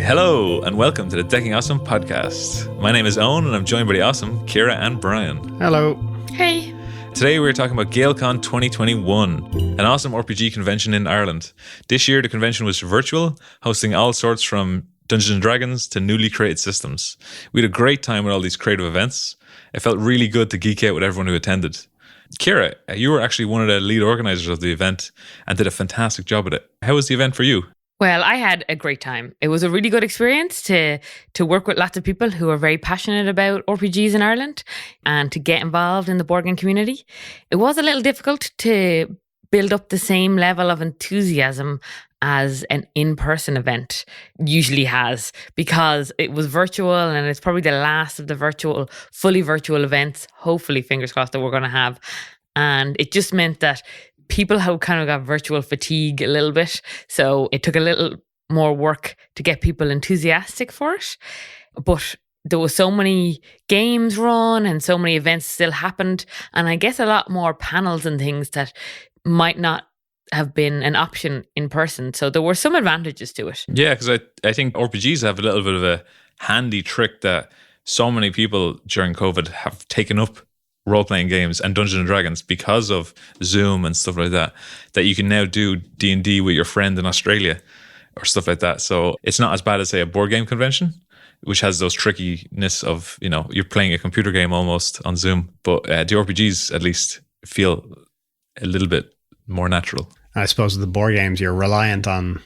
Hello and welcome to the Decking Awesome podcast. My name is Owen and I'm joined by the awesome Ciara and Brian. Hello. Hey. Today we're talking about Gaelcon 2021, an awesome RPG convention in Ireland. This year the convention was virtual, hosting all sorts from Dungeons and Dragons to newly created systems. We had a great time with all these creative events. It felt really good to geek out with everyone who attended. Ciara, you were actually one of the lead organisers of the event and did a fantastic job with it. How was the event for you? Well, I had a great time. It was a really good experience to work with lots of people who are very passionate about RPGs in Ireland and to get involved in the board game community. It was a little difficult to build up the same level of enthusiasm as an in-person event usually has, because it was virtual and it's probably the last of the fully virtual events, hopefully, fingers crossed, that we're going to have. And it just meant that people have kind of got virtual fatigue a little bit. So it took a little more work to get people enthusiastic for it. But there were so many games run and so many events still happened. And I guess a lot more panels and things that might not have been an option in person. So there were some advantages to it. Yeah, because I think RPGs have a little bit of a handy trick that so many people during COVID have taken up role-playing games and Dungeons and Dragons because of Zoom and stuff like that you can now do D&D with your friend in Australia or stuff like that. So it's not as bad as, say, a board game convention, which has those trickiness of, you're playing a computer game almost on Zoom. But the RPGs at least feel a little bit more natural. I suppose with the board games, you're reliant on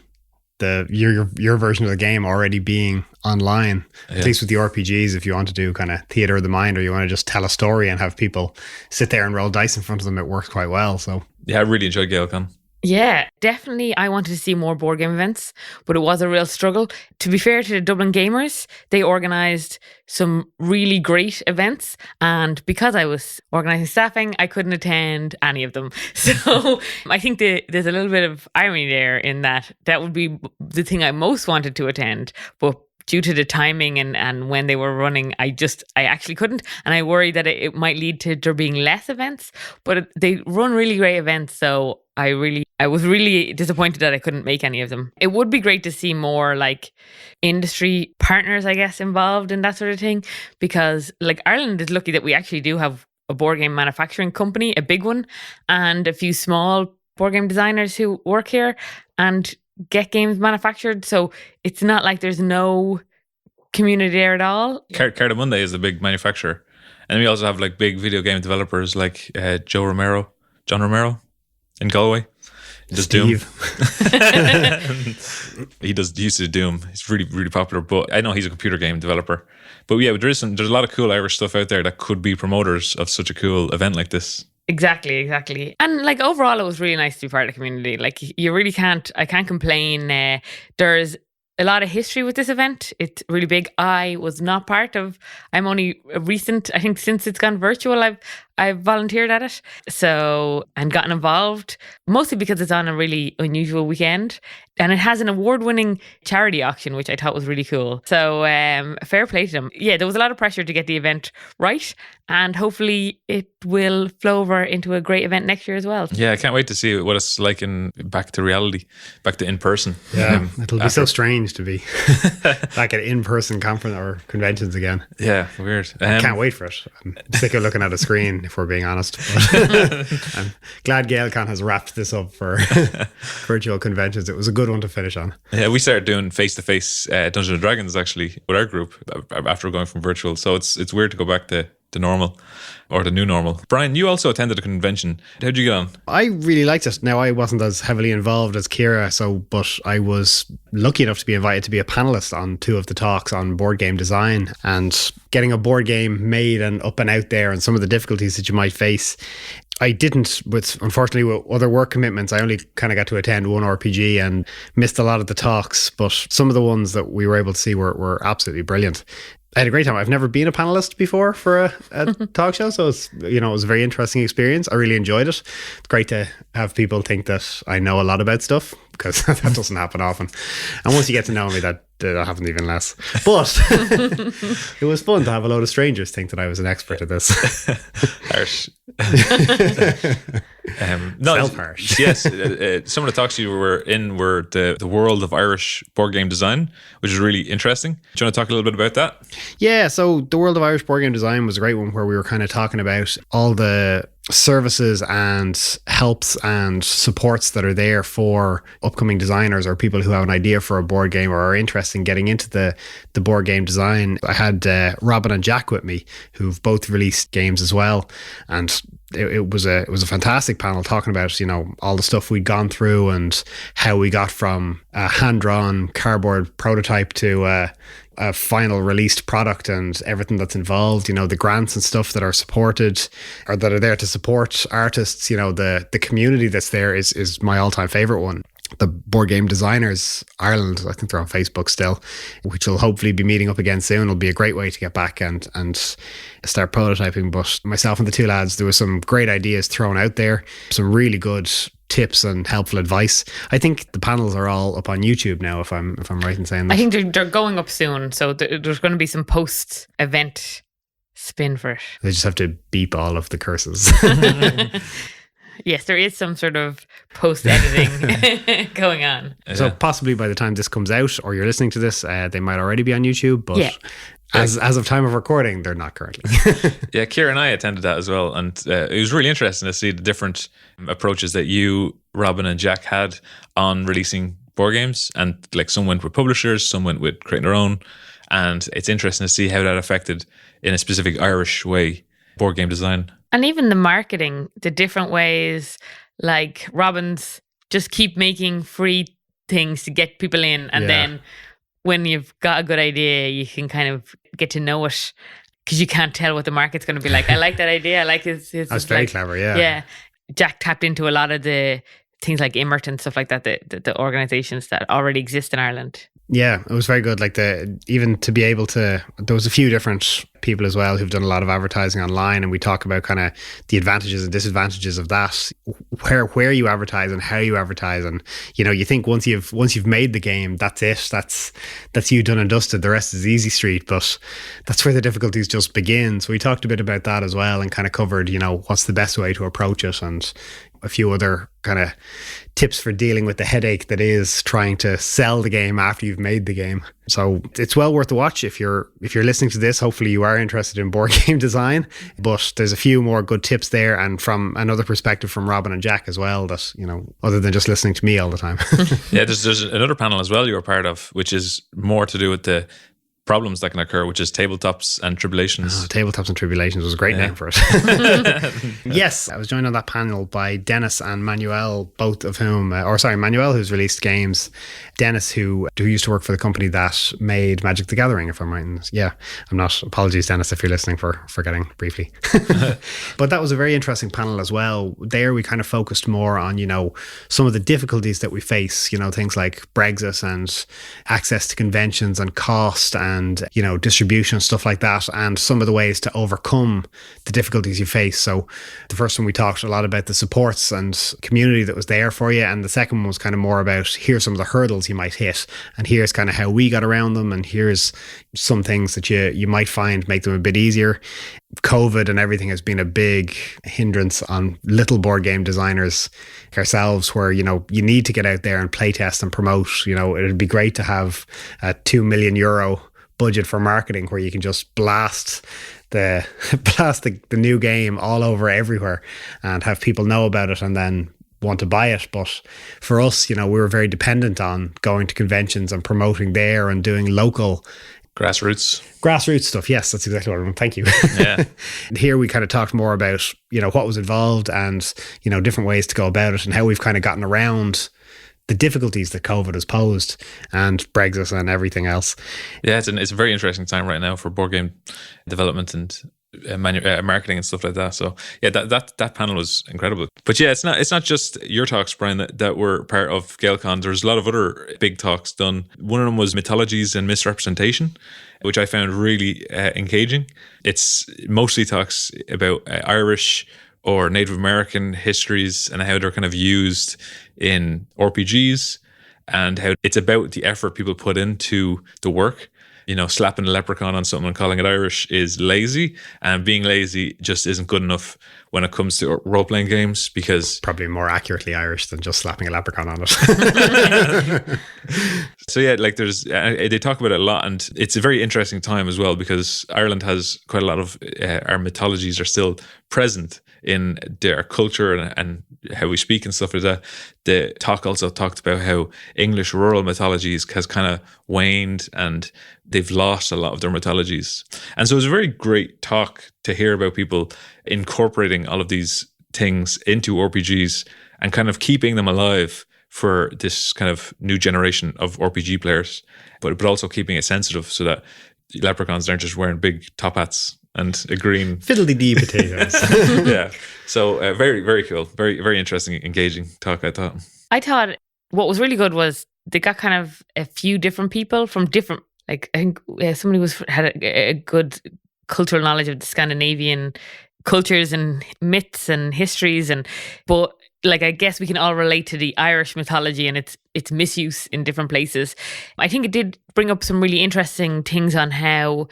your version of the game already being online. Yeah. At least with the RPGs, if you want to do kind of theater of the mind or you want to just tell a story and have people sit there and roll dice in front of them, it works quite well. So yeah, I really enjoyed Gaelcon. Yeah, definitely. I wanted to see more board game events, but it was a real struggle. To be fair to the Dublin Gamers, they organised some really great events. And because I was organising staffing, I couldn't attend any of them. So I think there's a little bit of irony there in that would be the thing I most wanted to attend. But due to the timing and when they were running, I actually couldn't. And I worry that it might lead to there being less events. But they run really great events. So I was really disappointed that I couldn't make any of them. It would be great to see more like industry partners, I guess, involved in that sort of thing, because like Ireland is lucky that we actually do have a board game manufacturing company, a big one, and a few small board game designers who work here and get games manufactured. So it's not like there's no community there at all. Cardamundi is a big manufacturer. And then we also have like big video game developers like John Romero in Galway. He does Doom. He used to do Doom. He's really, really popular. But I know he's a computer game developer. But yeah, there's a lot of cool Irish stuff out there that could be promoters of such a cool event like this. Exactly. And like overall, it was really nice to be part of the community. Like you really I can't complain. There's a lot of history with this event. It's really big. I'm only recent, I think since it's gone virtual, I've volunteered at it. So, and gotten involved, mostly because it's on a really unusual weekend. And it has an award-winning charity auction, which I thought was really cool. So fair play to them. Yeah, there was a lot of pressure to get the event right. And hopefully it will flow over into a great event next year as well. Yeah, I can't wait to see what it's like back to reality, back to in-person. Yeah, it'll be so strange to be back at in-person conference or conventions again. Yeah, weird. I can't wait for it. I'm sick of looking at a screen, if we're being honest. But I'm glad Gaelcon has wrapped this up for virtual conventions. It was a good one to finish on. Yeah, we started doing face-to-face Dungeons and Dragons actually with our group after going from virtual. So it's weird to go back to the normal or the new normal. Brian, you also attended a convention. How'd you get on? I really liked it. Now, I wasn't as heavily involved as Ciara, but I was lucky enough to be invited to be a panelist on two of the talks on board game design and getting a board game made and up and out there and some of the difficulties that you might face. I didn't, unfortunately, with other work commitments, I only kind of got to attend one RPG and missed a lot of the talks, but some of the ones that we were able to see were absolutely brilliant. I had a great time. I've never been a panelist before for a talk show, so it was a very interesting experience. I really enjoyed it. It's great to have people think that I know a lot about stuff. because that doesn't happen often. And once you get to know me, that happens even less. But it was fun to have a load of strangers think that I was an expert at this. Harsh. Self-harsh. Yes, some of the talks you were in were the world of Irish board game design, which is really interesting. Do you want to talk a little bit about that? Yeah, so the world of Irish board game design was a great one, where we were kind of talking about all the services and helps and supports that are there for upcoming designers or people who have an idea for a board game or are interested in getting into the board game design. I had Robin and Jack with me, who've both released games as well, and it was a fantastic panel talking about, you know, all the stuff we'd gone through and how we got from a hand-drawn cardboard prototype to a final released product and everything that's involved, you know, the grants and stuff that are supported or that are there to support artists. You know, the community that's there is my all-time favorite one. The Board Game Designers Ireland, I think they're on Facebook still, which will hopefully be meeting up again soon. It'll be a great way to get back and start prototyping. But myself and the two lads, there were some great ideas thrown out there, some really good tips and helpful advice. I think the panels are all up on YouTube now, if I'm right in saying that. I think they're going up soon, so there's going to be some post-event spin for it. They just have to beep all of the curses. Yes, there is some sort of post-editing going on. So possibly by the time this comes out or you're listening to this, they might already be on YouTube, but yeah. As of time of recording, they're not currently. Yeah, Kira and I attended that as well, and it was really interesting to see the different approaches that you, Robin, and Jack had on releasing board games. And like, some went with publishers, some went with creating their own, and it's interesting to see how that affected, in a specific Irish way, board game design. And even the marketing, the different ways, like Robin's just keep making free things to get people in, and then when you've got a good idea, you can kind of get to know it, because you can't tell what the market's going to be like. I like that idea. I like his That's very clever, yeah. Yeah. Jack tapped into a lot of the things like Immert and stuff like that, the organizations that already exist in Ireland. Yeah, it was very good. Like, even to be able to, there was a few different people as well who've done a lot of advertising online, and we talk about kind of the advantages and disadvantages of that, where you advertise and how you advertise. And, you know, you think once you've made the game, that's it, that's you done and dusted, the rest is easy street, but that's where the difficulties just begin. So we talked a bit about that as well, and kind of covered, you know, what's the best way to approach it, and a few other kind of tips for dealing with the headache that is trying to sell the game after you've made the game. So it's well worth a watch if you're listening to this. Hopefully you are interested in board game design, but there's a few more good tips there, and from another perspective from Robin and Jack as well, that, you know, other than just listening to me all the time. Yeah, there's another panel as well you were part of, which is more to do with the problems that can occur, which is tabletops and tribulations. Tabletops and Tribulations was a great name for it. Yes, I was joined on that panel by Dennis and Manuel, both of whom, Manuel, who's released games, Dennis, who used to work for the company that made Magic the Gathering, if I'm right. Yeah, I'm not. Apologies, Dennis, if you're listening, for forgetting briefly. But that was a very interesting panel as well. There we kind of focused more on, you know, some of the difficulties that we face, you know, things like Brexit and access to conventions and cost and, you know, distribution and stuff like that, and some of the ways to overcome the difficulties you face. So the first one, we talked a lot about the supports and community that was there for you, and the second one was kind of more about, here's some of the hurdles you might hit, and here's kind of how we got around them, and here's some things that you might find make them a bit easier. COVID and everything has been a big hindrance on little board game designers like ourselves, where, you know, you need to get out there and play test and promote. You know, it'd be great to have a €2 million budget for marketing where you can just blast the new game all over everywhere and have people know about it and then want to buy it. But for us, you know, we were very dependent on going to conventions and promoting there and doing local grassroots stuff. Yes, that's exactly what I want. Thank you. Yeah. Here we kind of talked more about, you know, what was involved and, you know, different ways to go about it and how we've kind of gotten around the difficulties that COVID has posed and Brexit and everything else. Yeah, it's a very interesting time right now for board game development and marketing and stuff like that. So yeah, that panel was incredible. But yeah, it's not just your talks, Brian, that were part of Gaelcon. There's a lot of other big talks done. One of them was mythologies and misrepresentation, which I found really engaging. It's mostly talks about Irish or Native American histories and how they're kind of used in RPGs and how it's about the effort people put into the work. Slapping a leprechaun on something and calling it Irish is lazy, and being lazy just isn't good enough when it comes to role-playing games, because probably more accurately Irish than just slapping a leprechaun on it. So yeah, like they talk about it a lot, and it's a very interesting time as well, because Ireland has quite a lot of our mythologies are still present in their culture and how we speak and stuff like that. The talk also talked about how English rural mythologies has kind of waned and they've lost a lot of their mythologies. And so it was a very great talk to hear about people incorporating all of these things into RPGs and kind of keeping them alive for this kind of new generation of RPG players, but also keeping it sensitive so that leprechauns aren't just wearing big top hats and a green fiddly-dee potatoes. Yeah. So very, very cool. Very, very interesting, engaging talk, I thought. I thought what was really good was they got kind of a few different people from different, like, I think somebody had a good cultural knowledge of the Scandinavian cultures and myths and histories, but like, I guess we can all relate to the Irish mythology and its misuse in different places. I think it did bring up some really interesting things on how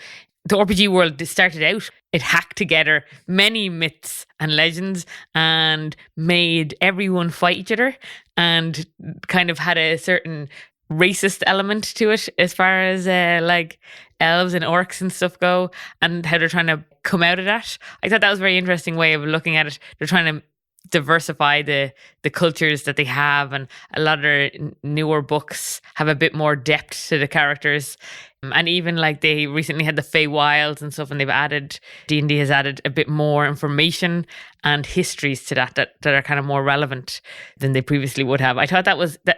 the RPG world started out. It hacked together many myths and legends and made everyone fight each other, and kind of had a certain racist element to it as far as like elves and orcs and stuff go, and how they're trying to come out of that. I thought that was a very interesting way of looking at it. They're trying to diversify the cultures that they have, and a lot of their newer books have a bit more depth to the characters. And even like they recently had the Fey Wilds and stuff, and they've added, D&D has added a bit more information and histories to that are kind of more relevant than they previously would have. I thought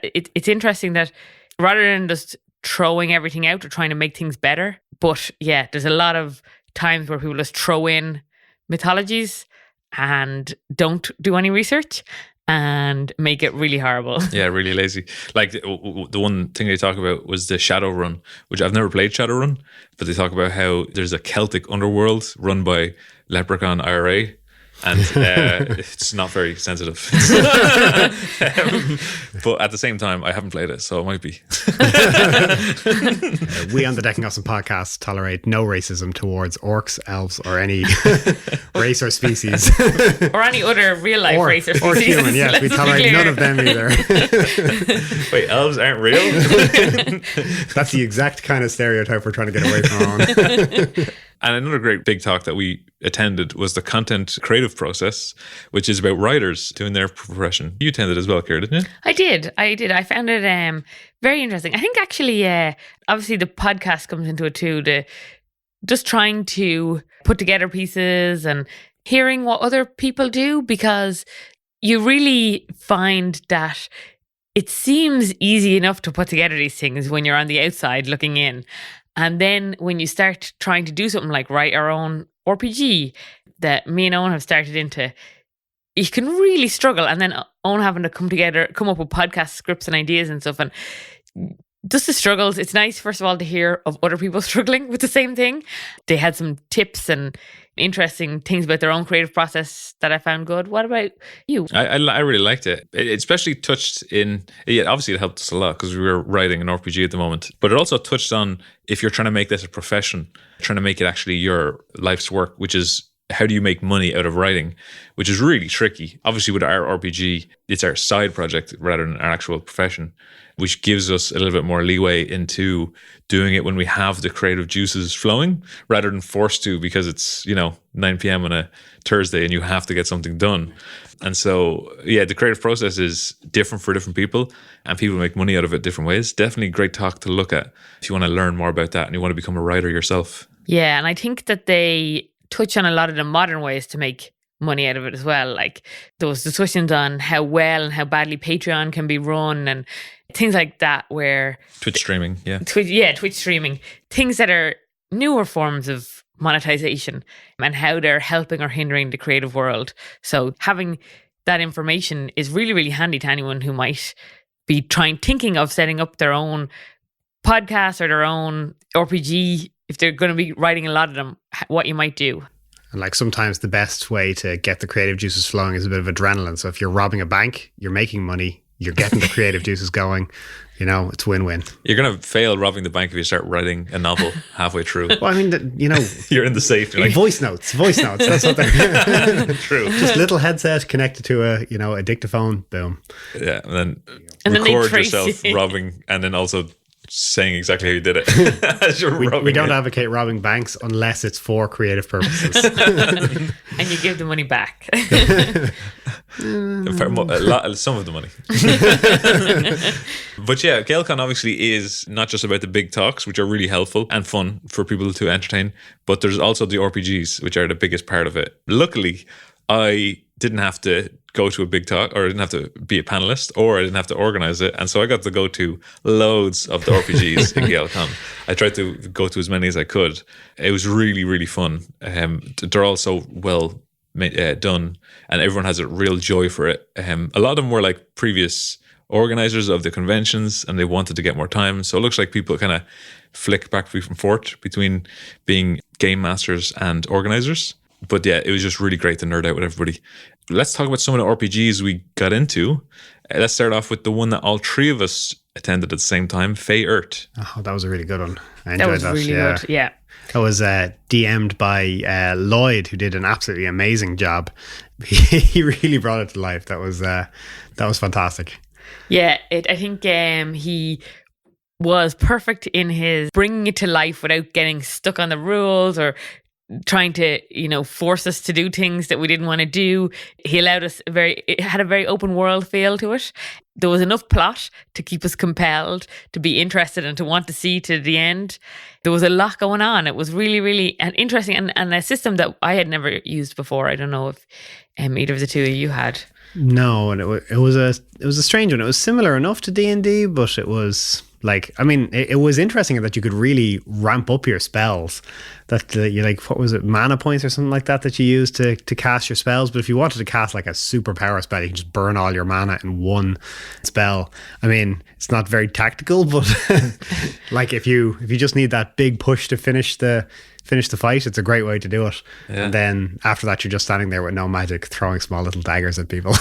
it's interesting that rather than just throwing everything out or trying to make things better, but yeah, there's a lot of times where people just throw in mythologies and don't do any research and make it really horrible. Yeah, really lazy. Like the one thing they talk about was the Shadowrun, which I've never played Shadowrun, but they talk about how there's a Celtic underworld run by Leprechaun IRA, and it's not very sensitive. But at the same time, I haven't played it, so it might be. We on the Decking Awesome podcast tolerate no racism towards orcs, elves, or any race or species. Or any other real life race or species. Or human, yes. We tolerate none of them either. Wait, elves aren't real? That's the exact kind of stereotype we're trying to get away from. And another great big talk that we attended was the content creative process, which is about writers doing their profession. You attended as well, Ciara, didn't you? I did. I found it very interesting. I think actually, obviously the podcast comes into it too, just trying to put together pieces and hearing what other people do, because you really find that it seems easy enough to put together these things when you're on the outside looking in. And then when you start trying to do something like write our own RPG that me and Owen have started into, you can really struggle. And then Owen having to come up with podcast scripts and ideas and stuff. And just the struggles. It's nice, first of all, to hear of other people struggling with the same thing. They had some tips and interesting things about their own creative process that I found good. What about you? I really liked it. It especially touched in, obviously it helped us a lot because we were writing an RPG at the moment, but it also touched on if you're trying to make this a profession, trying to make it actually your life's work, which is how do you make money out of writing, which is really tricky. Obviously with our RPG, it's our side project rather than our actual profession, which gives us a little bit more leeway into doing it when we have the creative juices flowing rather than forced to, because it's, 9 p.m. on a Thursday and you have to get something done. And so, yeah, the creative process is different for different people and people make money out of it different ways. Definitely a great talk to look at if you want to learn more about that and you want to become a writer yourself. Yeah, and I think that they touch on a lot of the modern ways to make money out of it as well. Like those discussions on how well and how badly Patreon can be run and things like that, where Twitch streaming, Twitch streaming, things that are newer forms of monetization and how they're helping or hindering the creative world. So having that information is really, really handy to anyone who might be thinking of setting up their own podcast or their own RPG. If they're going to be writing a lot of them, what you might do. And like sometimes the best way to get the creative juices flowing is a bit of adrenaline. So if you're robbing a bank, you're making money. you're getting the creative juices going. You know, it's win-win. You're going to fail robbing the bank if you start writing a novel halfway through. Well, I mean, you know, You're in the safe. You're like, voice notes. That's what they're true. just little headset connected to a dictaphone. Boom. Yeah, and And then they record trace yourself you. robbing, and then also saying exactly how you did it as you're robbing. We don't it. advocate robbing banks unless it's for creative purposes. And you give the money back. Some of the money. But yeah, Gaelcon obviously is not just about the big talks, which are really helpful and fun for people to entertain, but there's also the RPGs, which are the biggest part of it. Luckily, I didn't have to go to a big talk, or I didn't have to be a panelist, or I didn't have to organize it. And so I got to go to loads of the RPGs in Gaelcon. I tried to go to as many as I could. It was really, really fun. They're all so well done, and everyone has a real joy for it. A lot of them were like previous organizers of the conventions, and they wanted to get more time. So it looks like people kind of flick back and forth between being game masters and organizers. But yeah, it was just really great to nerd out with everybody. Let's talk about some of the RPGs we got into. Let's start off with the one that all three of us attended at the same time, Fey Earth. Oh, that was a really good one. I That enjoyed was really good. Yeah. That was DM'd by Lloyd, who did an absolutely amazing job. He really brought it to life. That was fantastic. Yeah, I think he was perfect in his bringing it to life without getting stuck on the rules or trying to, force us to do things that we didn't want to do. He allowed us it had a very open world feel to it. There was enough plot to keep us compelled to be interested and to want to see to the end. There was a lot going on. It was really, really interesting and a system that I had never used before. I don't know if either of the two of you had. No, and it was a strange one. It was similar enough to D&D, but it was like, I mean, it was interesting that you could really ramp up your spells. That you like, what was it, mana points or something like that you used to cast your spells. But if you wanted to cast like a super power spell, you can just burn all your mana in one spell. I mean, it's not very tactical, but like if you just need that big push to finish the fight, it's a great way to do it. Yeah. And then after that, you're just standing there with no magic, throwing small little daggers at people.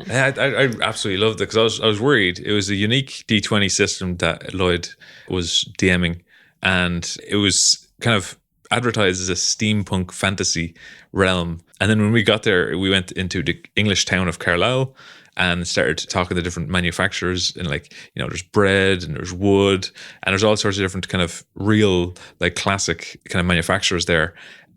Yeah, I absolutely loved it because I was worried. It was a unique D20 system that Lloyd was DMing, and it was kind of advertised as a steampunk fantasy realm. And then when we got there, we went into the English town of Carlisle and started talking to different manufacturers, and like, there's bread and there's wood and there's all sorts of different kind of real, like classic kind of manufacturers there.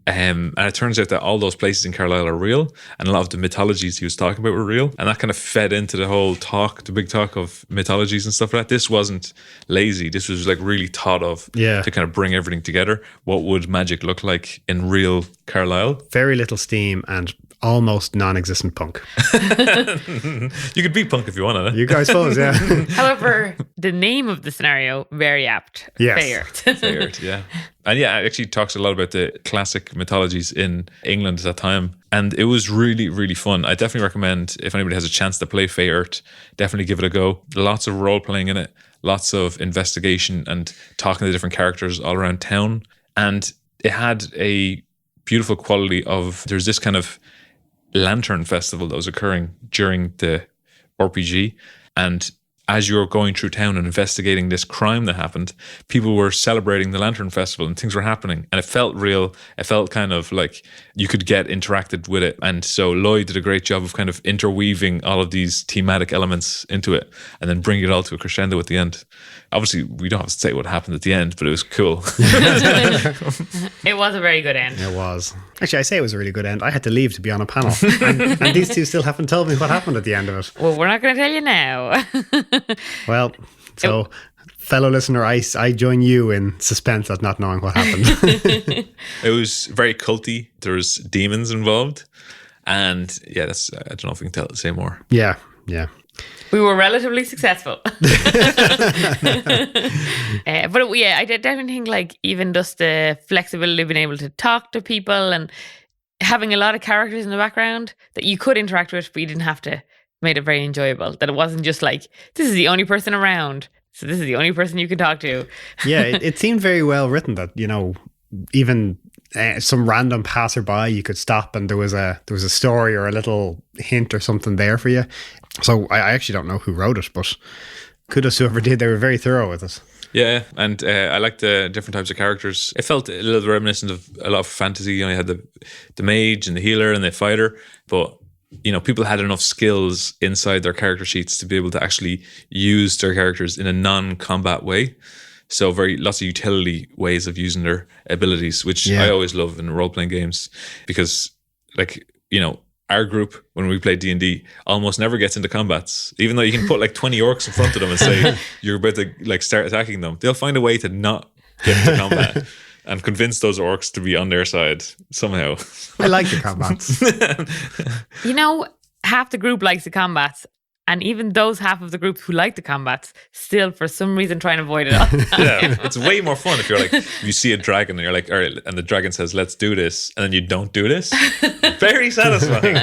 And it turns out that all those places in Carlisle are real, and a lot of the mythologies he was talking about were real. And that kind of fed into the whole talk, the big talk of mythologies and stuff like that. This wasn't lazy. This was like really thought of to kind of bring everything together. What would magic look like in real Carlisle? Very little steam and almost non-existent punk. You could be punk if you wanted. You guys suppose, yeah. However, the name of the scenario, very apt. Yes. Fey Earth. Fey Earth, yeah. And yeah, it actually talks a lot about the classic mythologies in England at that time. And it was really, really fun. I definitely recommend, if anybody has a chance to play Fey Earth, definitely give it a go. Lots of role-playing in it, lots of investigation and talking to different characters all around town. And it had a beautiful quality of, there's this kind of lantern festival that was occurring during the RPG, and as you were going through town and investigating this crime that happened, people were celebrating the Lantern Festival and things were happening. And it felt real. It felt kind of like you could get interacted with it. And so Lloyd did a great job of kind of interweaving all of these thematic elements into it and then bring it all to a crescendo at the end. Obviously, we don't have to say what happened at the end, but it was cool. It was a very good end. It was. Actually, I say it was a really good end. I had to leave to be on a panel. And these two still haven't told me what happened at the end of it. Well, we're not going to tell you now. Well, so fellow listener, I join you in suspense at not knowing what happened. It was very culty. There was demons involved. And yeah, that's, I don't know if we can say more. Yeah. We were relatively successful. But I definitely think like even just the flexibility of being able to talk to people and having a lot of characters in the background that you could interact with, but you didn't have to, made it very enjoyable. That it wasn't just like, this is the only person around, so this is the only person you can talk to. Yeah, it seemed very well written that, even some random passerby you could stop, and there was a story or a little hint or something there for you. So I actually don't know who wrote it, but kudos to whoever did. They were very thorough with it. Yeah, and I liked the different types of characters. It felt a little reminiscent of a lot of fantasy. You had the mage and the healer and the fighter, but people had enough skills inside their character sheets to be able to actually use their characters in a non-combat way. So lots of utility ways of using their abilities, which I always love in role-playing games, because our group, when we play D&D, almost never gets into combats. Even though you can put 20 orcs in front of them and say you're about to start attacking them, they'll find a way to not get into combat and convince those orcs to be on their side somehow. I like the combats. Half the group likes the combats, and even those half of the group who like the combats still, for some reason, try and avoid it all. Yeah, it's way more fun if you're you see a dragon and you're all right, and the dragon says, let's do this, and then you don't do this. Very satisfying.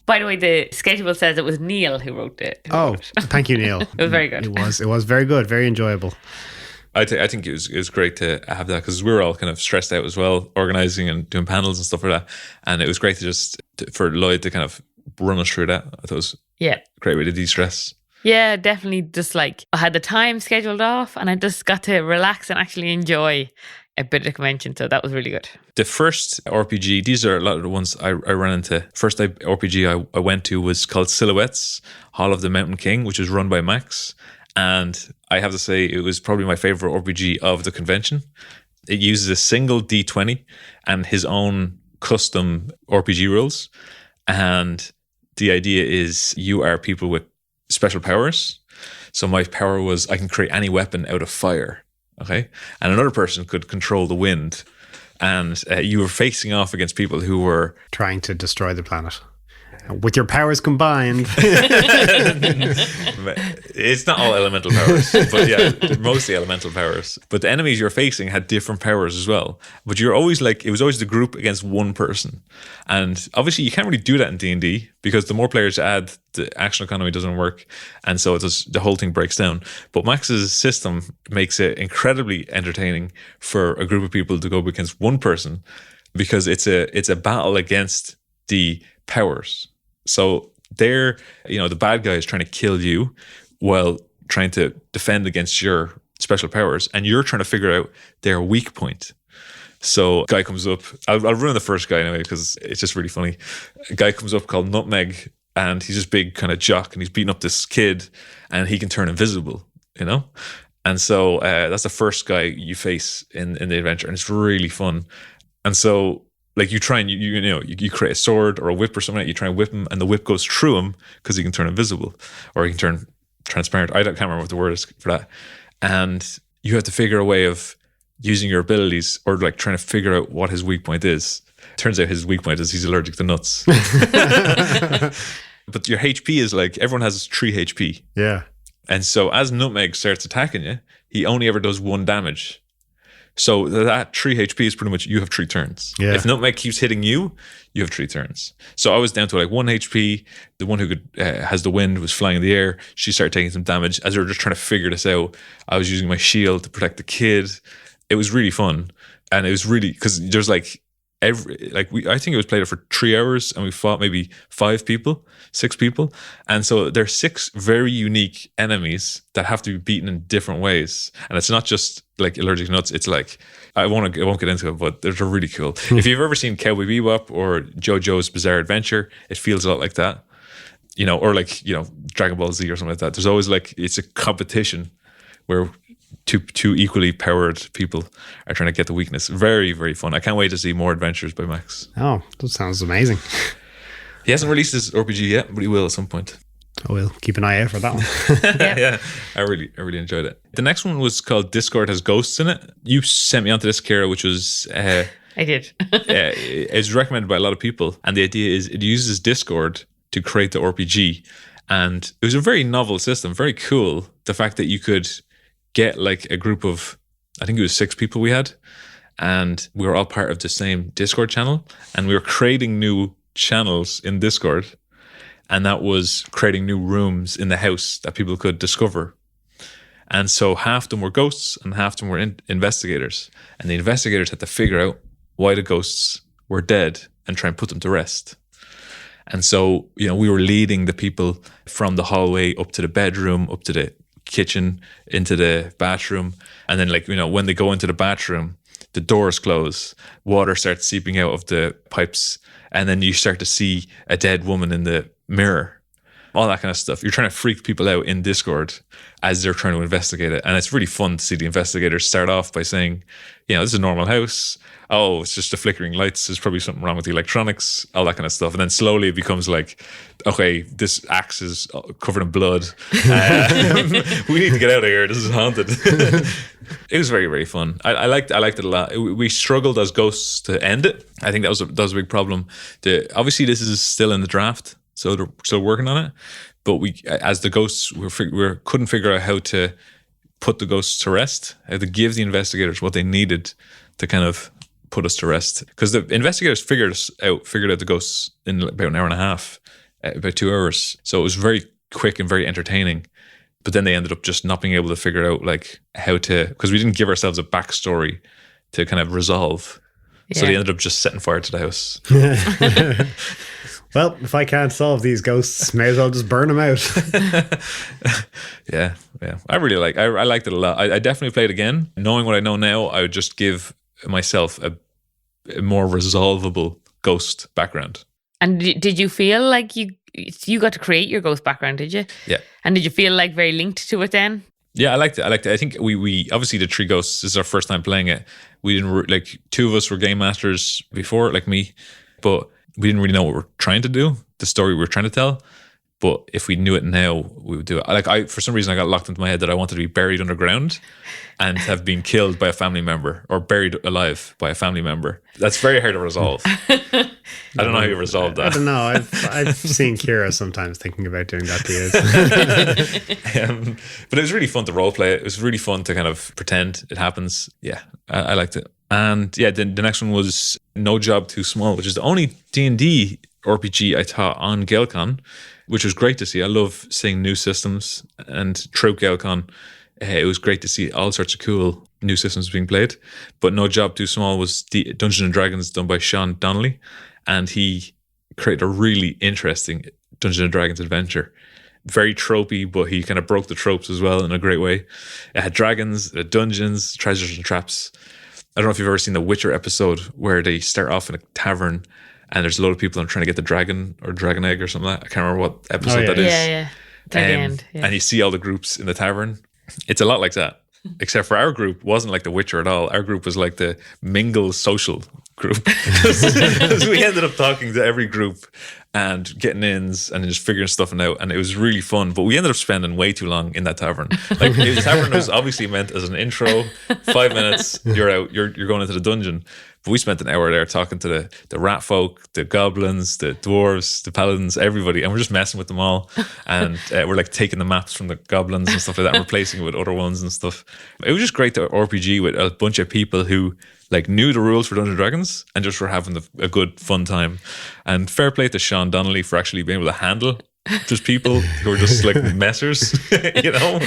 By the way, the schedule says it was Neil who wrote it. Thank you, Neil. It was very good. It was very good, very enjoyable. I think it was great to have that, because we were all kind of stressed out as well, organizing and doing panels and stuff like that. And it was great for Lloyd to kind of run us through that. I thought it was a great way to de-stress. Yeah, definitely. Just I had the time scheduled off, and I just got to relax and actually enjoy a bit of the convention. So that was really good. The first RPG, these are a lot of the ones I ran into. First RPG I went to was called Silhouettes, Hall of the Mountain King, which was run by Max. And I have to say, it was probably my favorite RPG of the convention. It uses a single D20 and his own custom RPG rules. And the idea is you are people with special powers. So my power was I can create any weapon out of fire. Okay. And another person could control the wind. And you were facing off against people who were trying to destroy the planet. With your powers combined. It's not all elemental powers, but yeah, mostly elemental powers. But the enemies you're facing had different powers as well. But you're always it was always the group against one person. And obviously you can't really do that in D&D, because the more players you add, the action economy doesn't work. And so the whole thing breaks down. But Max's system makes it incredibly entertaining for a group of people to go up against one person, because it's a battle against the powers. So they're, the bad guy is trying to kill you while trying to defend against your special powers, and you're trying to figure out their weak point. So a guy comes up, I'll ruin the first guy anyway, because it's just really funny. A guy comes up called Nutmeg, and he's this big kind of jock, and he's beating up this kid, and he can turn invisible, And so that's the first guy you face in the adventure, and it's really fun. And so you try and you create a sword or a whip or something. You try and whip him, and the whip goes through him because he can turn invisible, or he can turn transparent. I can't remember what the word is for that. And you have to figure a way of using your abilities, or trying to figure out what his weak point is. Turns out his weak point is he's allergic to nuts. But your HP is everyone has 3 HP. Yeah. And so as Nutmeg starts attacking you, he only ever does 1 damage. So that 3 HP is pretty much you have 3 turns. Yeah. If Nutmeg keeps hitting you, you have 3 turns. So I was down to 1 HP. The one who has the wind was flying in the air. She started taking some damage. As we were just trying to figure this out, I was using my shield to protect the kid. It was really fun, and it was really, because there's I think it was played for 3 hours, and we fought maybe 6 people, and so there's 6 very unique enemies that have to be beaten in different ways, and it's not just allergic to nuts. It's I won't get into it, but they're really cool. If you've ever seen Cowboy Bebop or JoJo's Bizarre Adventure, it feels a lot like that, or Dragon Ball Z or something like that. There's always it's a competition where two equally powered people are trying to get the weakness. Very, very fun. I can't wait to see more adventures by Max. Oh, that sounds amazing. He hasn't released his RPG yet, but he will at some point. Oh, we'll keep an eye out for that one. Yeah, I really enjoyed it. The next one was called Discord Has Ghosts in It. You sent me onto this, Ciara, which was... I did. It's recommended by a lot of people. And the idea is it uses Discord to create the RPG. And it was a very novel system, very cool. The fact that you could get a group of, I think it was 6 people we had, and we were all part of the same Discord channel, and we were creating new channels in Discord, and that was creating new rooms in the house that people could discover. And so half of them were ghosts and half of them were investigators. And the investigators had to figure out why the ghosts were dead and try and put them to rest. And so, we were leading the people from the hallway up to the bedroom, up to the kitchen, into the bathroom. And then when they go into the bathroom, the doors close, water starts seeping out of the pipes. And then you start to see a dead woman in the mirror, all that kind of stuff. You're trying to freak people out in Discord as they're trying to investigate it. And it's really fun to see the investigators start off by saying, this is a normal house. Oh, it's just the flickering lights. There's probably something wrong with the electronics, all that kind of stuff. And then slowly it becomes like, okay, this axe is covered in blood. We need to get out of here. This is haunted. It was very, very fun. I liked it a lot. We struggled as ghosts to end it. I think that was a big problem. Obviously, this is still in the draft, so they're still working on it. But we, as the ghosts, we couldn't figure out how to put the ghosts to rest, how to give the investigators what they needed to kind of put us to rest. Because the investigators figured out the ghosts in about an hour and a half, about 2 hours. So it was very quick and very entertaining. But then they ended up just not being able to figure out how to, because we didn't give ourselves a backstory to kind of resolve. Yeah. So they ended up just setting fire to the house. Well, if I can't solve these ghosts, may as well just burn them out. Yeah. I really I liked it a lot. I definitely played again. Knowing what I know now, I would just give myself a more resolvable ghost background. And did you feel like you got to create your ghost background, did you? Yeah. And did you feel very linked to it then? Yeah, I liked it. I think we obviously the Three Ghosts, this is our first time playing it. We didn't two of us were game masters before, like me, but we didn't really know what we're trying to do, the story we were trying to tell. But if we knew it now, we would do it. For some reason, I got locked into my head that I wanted to be buried underground and have been killed by a family member or buried alive by a family member. That's very hard to resolve. I don't know how you resolve that. I don't know. I've seen Kira sometimes thinking about doing that to you. But it was really fun to role play it. It was really fun to kind of pretend it happens. Yeah, I liked it. And yeah, the next one was No Job Too Small, which is the only D&D RPG I taught on Gaelcon, which was great to see. I love seeing new systems, and throughout Gaelcon, it was great to see all sorts of cool new systems being played. But No Job Too Small was the Dungeons and Dragons done by Sean Donnelly, and he created a really interesting Dungeons and Dragons adventure. Very tropey, but he kind of broke the tropes as well in a great way. It had dragons, it had dungeons, treasures and traps. I don't know if you've ever seen the Witcher episode where they start off in a tavern and there's a lot of people trying to get the dragon or dragon egg or something like that. I can't remember what episode that is. Yeah. At the end. Yeah. And you see all the groups in the tavern. It's a lot like that. Except for our group wasn't like the Witcher at all. Our group was like the mingle social group. Because we ended up talking to every group and getting ins and just figuring stuff out. And it was really fun. But we ended up spending way too long in that tavern. Like the tavern was obviously meant as an intro. 5 minutes, you're out, you're going into the dungeon. But we spent an hour there talking to the rat folk, the goblins, the dwarves, the paladins, everybody. And we're just messing with them all. And we're taking the maps from the goblins and stuff like that and replacing it with other ones and stuff. It was just great to RPG with a bunch of people who knew the rules for Dungeons and Dragons and just were having a good, fun time. And fair play to Sean Donnelly for actually being able to handle just people who are just messers, you know?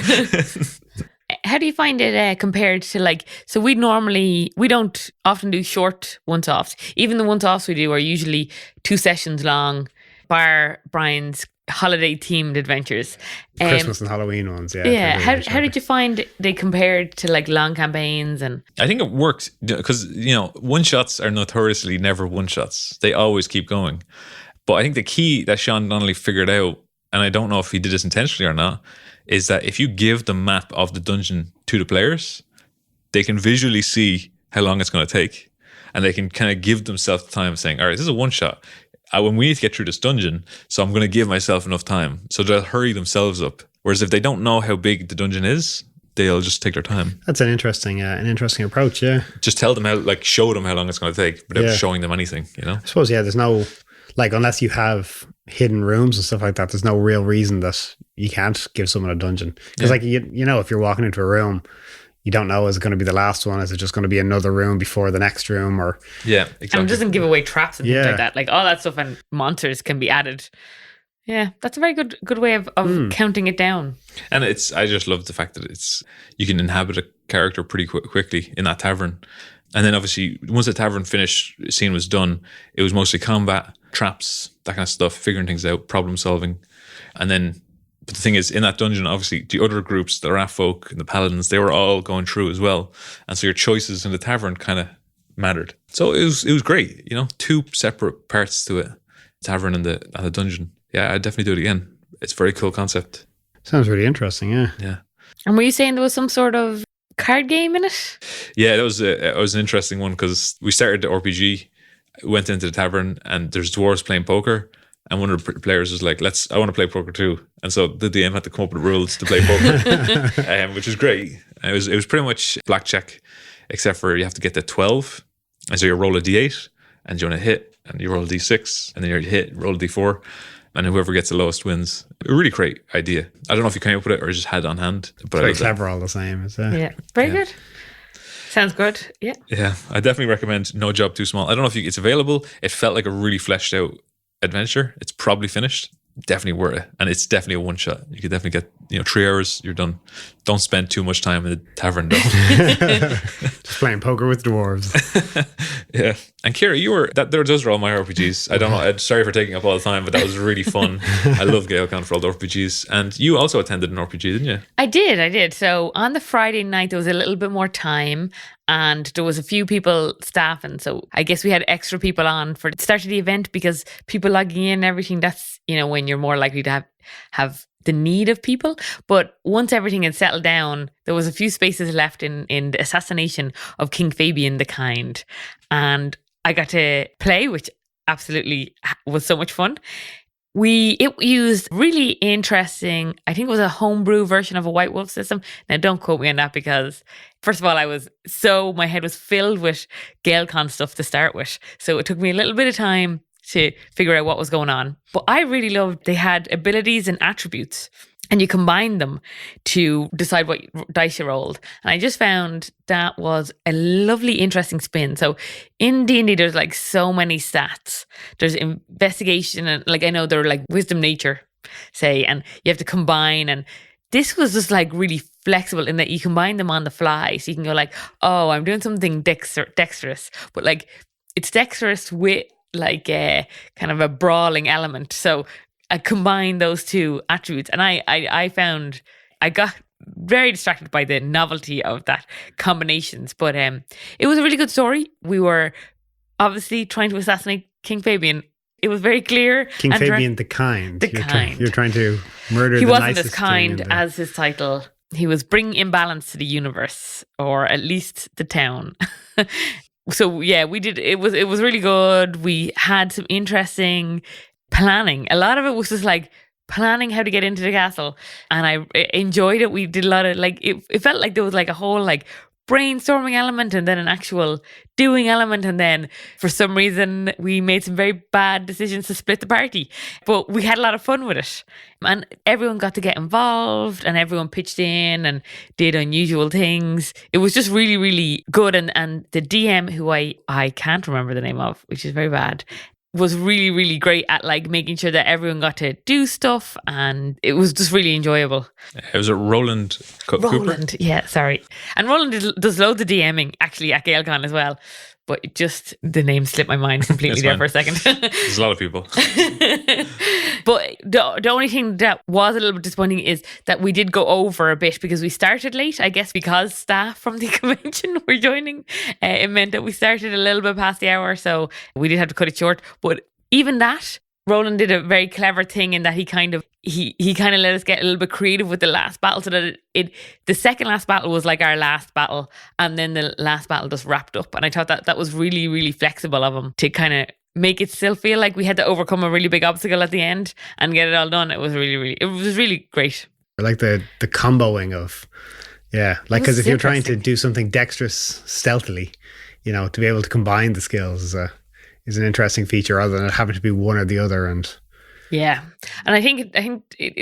How do you find it compared to so we don't often do short once-offs. Even the once-offs we do are usually 2 sessions long, bar Brian's holiday-themed adventures. Christmas and Halloween ones, yeah. Yeah, how did you find they compared to long campaigns? And I think it worked because, one-shots are notoriously never one-shots. They always keep going. But I think the key that Sean Donnelly figured out, and I don't know if he did this intentionally or not, is that if you give the map of the dungeon to the players, they can visually see how long it's going to take. And they can kind of give themselves time saying, all right, this is a one-shot. When we need to get through this dungeon, so I'm going to give myself enough time. So they'll hurry themselves up. Whereas if they don't know how big the dungeon is, they'll just take their time. That's an interesting approach, yeah. Just tell them show them how long it's going to take without showing them anything, I suppose, yeah, there's no, unless you have hidden rooms and stuff like that, there's no real reason that you can't give someone a dungeon. Because if you're walking into a room, you don't know, is it going to be the last one? Is it just going to be another room before the next room? Or yeah, exactly. And it doesn't give away traps and things like that. All that stuff and monsters can be added. Yeah, that's a very good way of counting it down. And I just love the fact that you can inhabit a character pretty quickly in that tavern. And then obviously once the tavern scene was done, it was mostly combat, traps, that kind of stuff, figuring things out, problem solving. And then, but the thing is, in that dungeon, obviously the other groups, the rat folk and the paladins, they were all going through as well. And so your choices in the tavern kind of mattered. So it was great, 2 separate parts to it, tavern and the dungeon. Yeah, I'd definitely do it again. It's a very cool concept. Sounds really interesting, yeah. Yeah. And were you saying there was some sort of card game in it? Yeah, it was an interesting one because we started the RPG, went into the tavern, and there's dwarves playing poker, and one of the players was like, I want to play poker too. And so the DM had to come up with rules to play poker, which is great. And it was pretty much blackjack, except for you have to get to 12, and so you roll a d8, and you want to hit, and you roll a d6, and then you hit, roll a d4, and whoever gets the lowest wins. A really great idea. I don't know if you came up with it or just had it on hand. But It's very clever all the same. Is it? Yeah, very good. Sounds good. Yeah. Yeah, I definitely recommend No Job Too Small. I don't know if it's available. It felt like a really fleshed out adventure. It's probably finished. Definitely worth it. And it's definitely a one shot. You could definitely get, 3 hours, you're done. Don't spend too much time in the tavern though. Just playing poker with dwarves. Yeah. And Kira, those are all my RPGs. I don't know. I'm sorry for taking up all the time, but that was really fun. I love Gaelcon for all the RPGs. And you also attended an RPG, didn't you? I did. So on the Friday night, there was a little bit more time and there was a few people staffing. So I guess we had extra people on for the start of the event because people logging in and everything, that's, when you're more likely to have the need of people. But once everything had settled down, there was a few spaces left in the assassination of King Fabian the Kind. And I got to play, which absolutely was so much fun. It used really interesting, I think it was a homebrew version of a White Wolf system. Now, don't quote me on that because, first of all, my head was filled with Gaelcon stuff to start with. So it took me a little bit of time to figure out what was going on. But I really loved they had abilities and attributes and you combine them to decide what dice you rolled. And I just found that was a lovely, interesting spin. So in D&D, there's like so many stats. There's investigation and I know they're like wisdom, nature, say, and you have to combine. And this was just like really flexible in that you combine them on the fly. So you can go like, oh, I'm doing something dexterous, but like it's dexterous with like a kind of a brawling element. So I combined those 2 attributes and I found I got very distracted by the novelty of that combinations, but it was a really good story. We were obviously trying to assassinate King Fabian. It was very clear. King Fabian the Kind. You're trying to murder he the wasn't nicest as kind king as his title. He was bringing imbalance to the universe, or at least the town. So yeah, we did. It was really good. We had some interesting planning. A lot of it was just like planning how to get into the castle, and I enjoyed it. We did a lot of it felt like there was like a whole like brainstorming element and then an actual doing element, and then for some reason we made some very bad decisions to split the party, but we had a lot of fun with it and everyone got to get involved and everyone pitched in and did unusual things. It was just really, really good, and the DM, who I can't remember the name of, which is very bad, was really, really great at like making sure that everyone got to do stuff, and it was just really enjoyable. It was Roland Cooper? Roland, yeah, sorry. And Roland does loads of DMing actually at Gaelcon as well, but it just the name slipped my mind completely there for a second. There's a lot of people. But the only thing that was a little bit disappointing is that we did go over a bit because we started late, I guess because staff from the convention were joining. It meant that we started a little bit past the hour, so we did have to cut it short. But even that, Roland did a very clever thing in that he kind of let us get a little bit creative with the last battle, so that the second last battle was like our last battle, and then the last battle just wrapped up. And I thought that was really, really flexible of him to kind of make it still feel like we had to overcome a really big obstacle at the end and get it all done. It was really great. I like the comboing of, yeah, like because if you're trying to do something dexterous stealthily, to be able to combine the skills is an interesting feature rather than it having to be one or the other. And yeah, and I think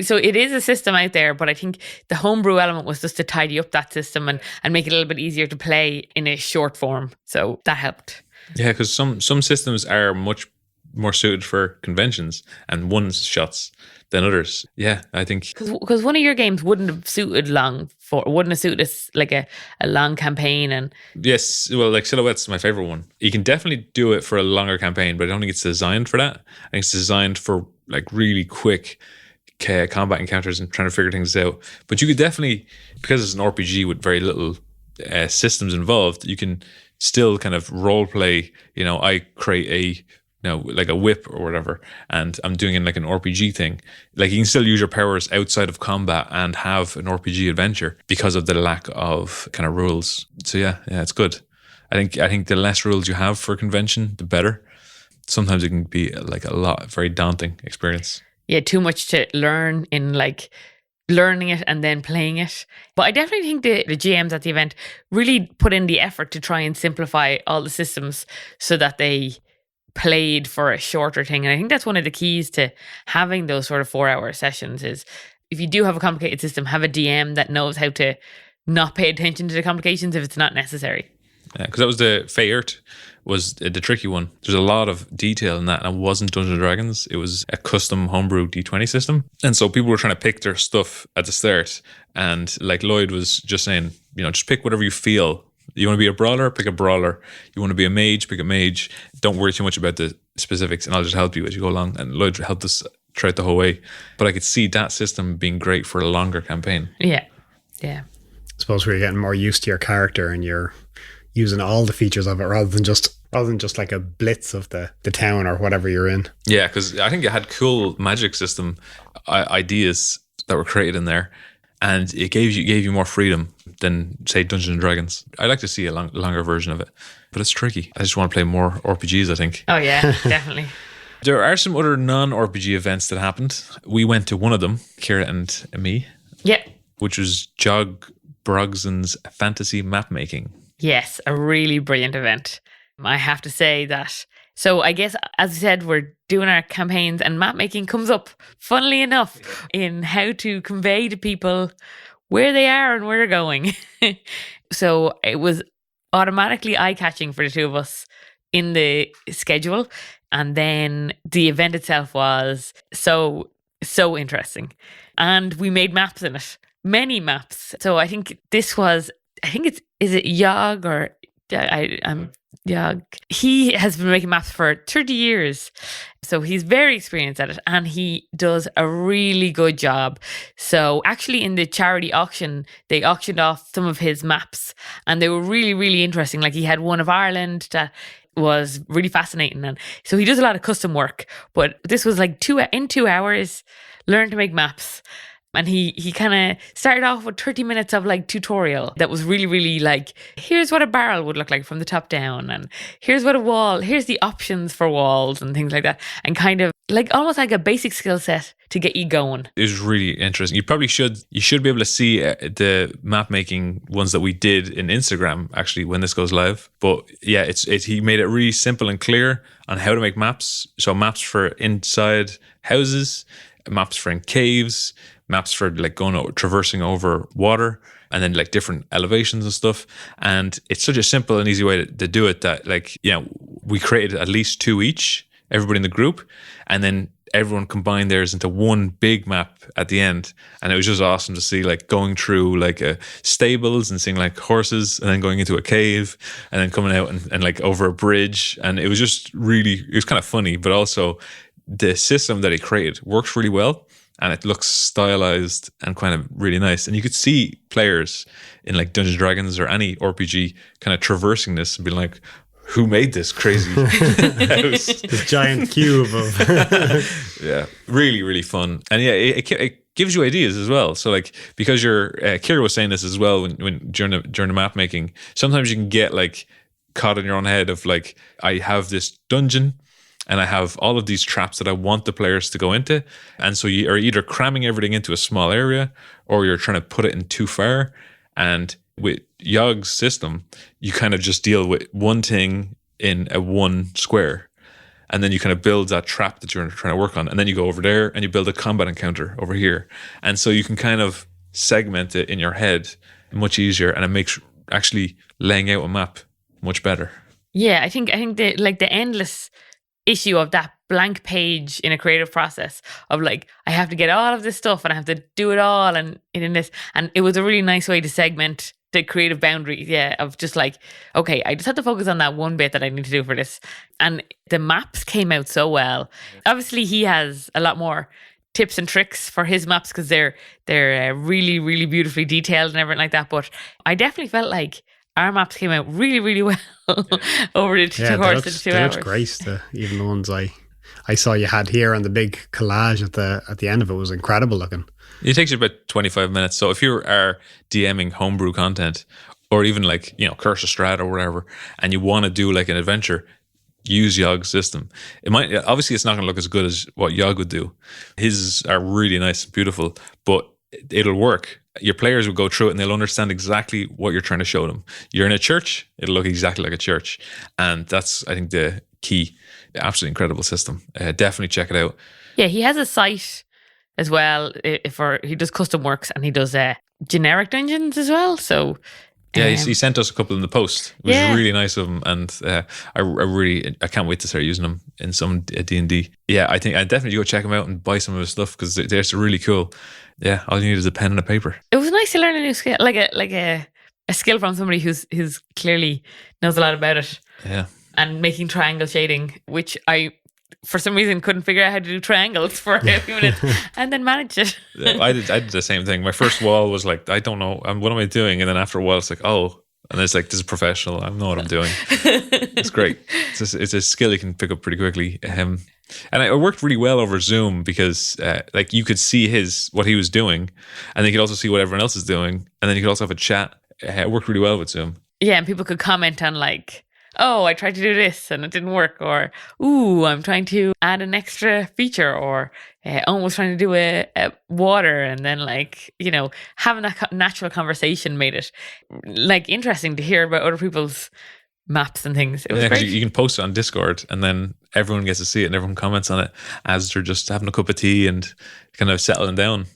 so. It is a system out there, but I think the homebrew element was just to tidy up that system and make it a little bit easier to play in a short form. So that helped. Yeah, because some systems are much Yeah. suited for conventions and one shots than others. Yeah, I think Because one of your games wouldn't have suited us like a long campaign. And yes. Well, like Silhouette's my favorite one. You can definitely do it for a longer campaign, but I don't think it's designed for that. I think it's designed for like really quick combat encounters and trying to figure things out. But you could definitely, because it's an RPG with very little systems involved, you can still kind of role play. I create like a whip or whatever, and I'm doing it like an RPG thing. Like you can still use your powers outside of combat and have an RPG adventure because of the lack of kind of rules. So yeah, it's good. I think the less rules you have for a convention, the better. Sometimes it can be like a very daunting experience. yeah, too much to learn in like learning it and then playing it. But I definitely think the GMs at the event really put in the effort to try and simplify all the systems so that they played for a shorter thing. And I think that's one of the keys to having those sort of 4-hour sessions is if you do have a complicated system, have a DM that knows how to not pay attention to the complications if it's not necessary. Yeah, because that was the Feyert was the tricky one. There's a lot of detail in that, and it wasn't Dungeons & Dragons. It was a custom homebrew D20 system. And so people were trying to pick their stuff at the start. And like Lloyd was just saying, just pick whatever you feel. You want to be a brawler, pick a brawler. You want to be a mage, pick a mage. Don't worry too much about the specifics, and I'll just help you as you go along. And Lloyd helped us throughout the whole way. But I could see that system being great for a longer campaign. Yeah. I suppose we're getting more used to your character and you're using all the features of it rather than just like a blitz of the town or whatever you're in. Yeah, because I think it had cool magic system ideas that were created in there, and it gave you more freedom than say Dungeons and Dragons. I'd like to see a longer version of it, but it's tricky. I just want to play more RPGs, I think. Oh yeah, definitely. There are some other non-RPG events that happened. We went to one of them, Kira and me. Yeah. Which was Jog Brogson's fantasy map making. Yes, a really brilliant event. I have to say that. So I guess, as I said, we're doing our campaigns and map making comes up, funnily enough, in how to convey to people where they are and where they're going. So it was automatically eye-catching for the two of us in the schedule. And then the event itself was so interesting. And we made maps in it, many maps. So I think is it Yog or I'm Yog? He has been making maps for 30 years. So he's very experienced at it and he does a really good job. So actually in the charity auction, they auctioned off some of his maps and they were really, really interesting. Like he had one of Ireland that was really fascinating. And so he does a lot of custom work, but this was like 2 hours, learn to make maps. And he kind of started off with 30 minutes of like tutorial that was really, really like, here's what a barrel would look like from the top down. And here's here's the options for walls and things like that. And kind of like almost like a basic skill set to get you going. It was really interesting. You should be able to see the map making ones that we did in Instagram actually when this goes live. But yeah, he made it really simple and clear on how to make maps. So maps for inside houses, maps for in caves, maps for like traversing over water, and then like different elevations and stuff. And it's such a simple and easy way to do it that we created at least 2 each, everybody in the group, and then everyone combined theirs into one big map at the end. And it was just awesome to see like going through like stables and seeing like horses and then going into a cave and then coming out and like over a bridge. And it was just it was kind of funny, but also the system that he created works really well. And it looks stylized and kind of really nice. And you could see players in like Dungeons & Dragons or any RPG kind of traversing this and being like, who made this crazy house? This giant cube of... Yeah, really, really fun. And yeah, it gives you ideas as well. So like, because Kira was saying this as well when during the map making, sometimes you can get like caught in your own head of like, I have this dungeon and I have all of these traps that I want the players to go into. And so you are either cramming everything into a small area or you're trying to put it in too far. And with Yog's system, you kind of just deal with one thing in a one square. And then you kind of build that trap that you're trying to work on. And then you go over there and you build a combat encounter over here. And so you can kind of segment it in your head much easier. And it makes actually laying out a map much better. Yeah, I think the endless issue of that blank page in a creative process of like, I have to get all of this stuff and I have to do it all and in this. And it was a really nice way to segment the creative boundaries, of just like, okay, I just have to focus on that one bit that I need to do for this. And the maps came out so well. Obviously, he has a lot more tips and tricks for his maps because they're really, really beautifully detailed and everything like that. But I definitely felt like our maps came out really, really well over the course of 2 they hours. looked great. Even the ones I saw you had here, and the big collage at the end of it was incredible looking. It takes you about 25 minutes. So if you are DMing homebrew content, or even like, Curse of Strahd or whatever, and you want to do like an adventure, use Yogg's system. It might, obviously it's not going to look as good as what Yogg would do. His are really nice and beautiful, but it'll work. Your players will go through it and they'll understand exactly what you're trying to show them. You're in a church, it'll look exactly like a church. And that's, I think, the key. Absolutely incredible system. Definitely check it out. Yeah, he has a site as well. He does custom works and he does generic dungeons as well. So yeah, he sent us a couple in the post. It was really nice of him, and I can't wait to start using them in some D&D. Yeah, I think I definitely go check him out and buy some of his stuff because they're really cool. Yeah, all you need is a pen and a paper. It was nice to learn a new skill, like a skill from somebody who's clearly knows a lot about it. Yeah, and making triangle shading, which I, for some reason, couldn't figure out how to do triangles for a few minutes, and then managed it. I did the same thing. My first wall was like, I don't know, what am I doing? And then after a while, it's like, oh, and it's like, this is professional. I know what I'm doing. It's great. It's a skill you can pick up pretty quickly. And it worked really well over Zoom because like you could see what he was doing, and then you could also see what everyone else is doing, and then you could also have a chat. It worked really well with Zoom. Yeah, and people could comment on like, oh, I tried to do this and it didn't work, or ooh, I'm trying to add an extra feature, or almost trying to do a water, and then like, having that natural conversation made it like interesting to hear about other people's maps and things. It was great. You can post it on Discord and then everyone gets to see it and everyone comments on it as they're just having a cup of tea and kind of settling down.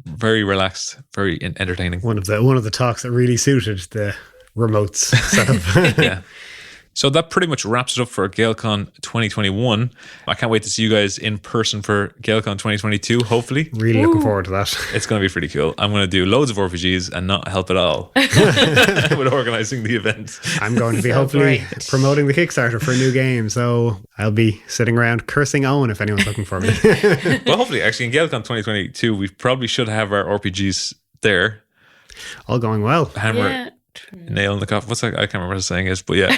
Very relaxed, very entertaining. One of the talks that really suited the remotes setup. Yeah. So that pretty much wraps it up for Gaelcon 2021. I can't wait to see you guys in person for Gaelcon 2022, hopefully. Really looking forward to that. It's going to be pretty cool. I'm going to do loads of RPGs and not help at all with organising the event. I'm going to be hopefully promoting the Kickstarter for a new game, so I'll be sitting around cursing Owen if anyone's looking for me. Well, hopefully, actually, in Gaelcon 2022, we probably should have our RPGs there. All going well. Hammer, nail in the coffin. What's that? I can't remember what the saying is, but yeah.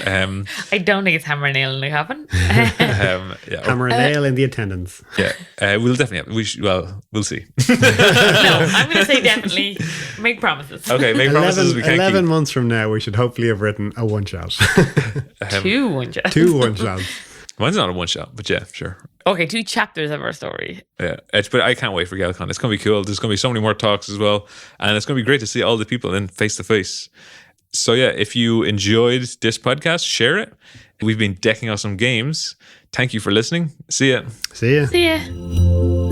I don't think it's hammer and nail in the coffin. Hammer and nail in the attendance. Yeah, we'll definitely have. We'll see. No, I'm going to say definitely. Make promises. Okay, make promises we can't 11 keep. months from now, we should hopefully have written a one-shot. 2 one-shots. 2 one-shots. Mine's not a one-shot, but yeah, sure. Okay, 2 chapters of our story. Yeah, but I can't wait for Gaelcon. It's going to be cool. There's going to be so many more talks as well, and it's going to be great to see all the people in face-to-face. So yeah, if you enjoyed this podcast, share it. We've been decking out some games. Thank you for listening. See ya. See ya. See ya.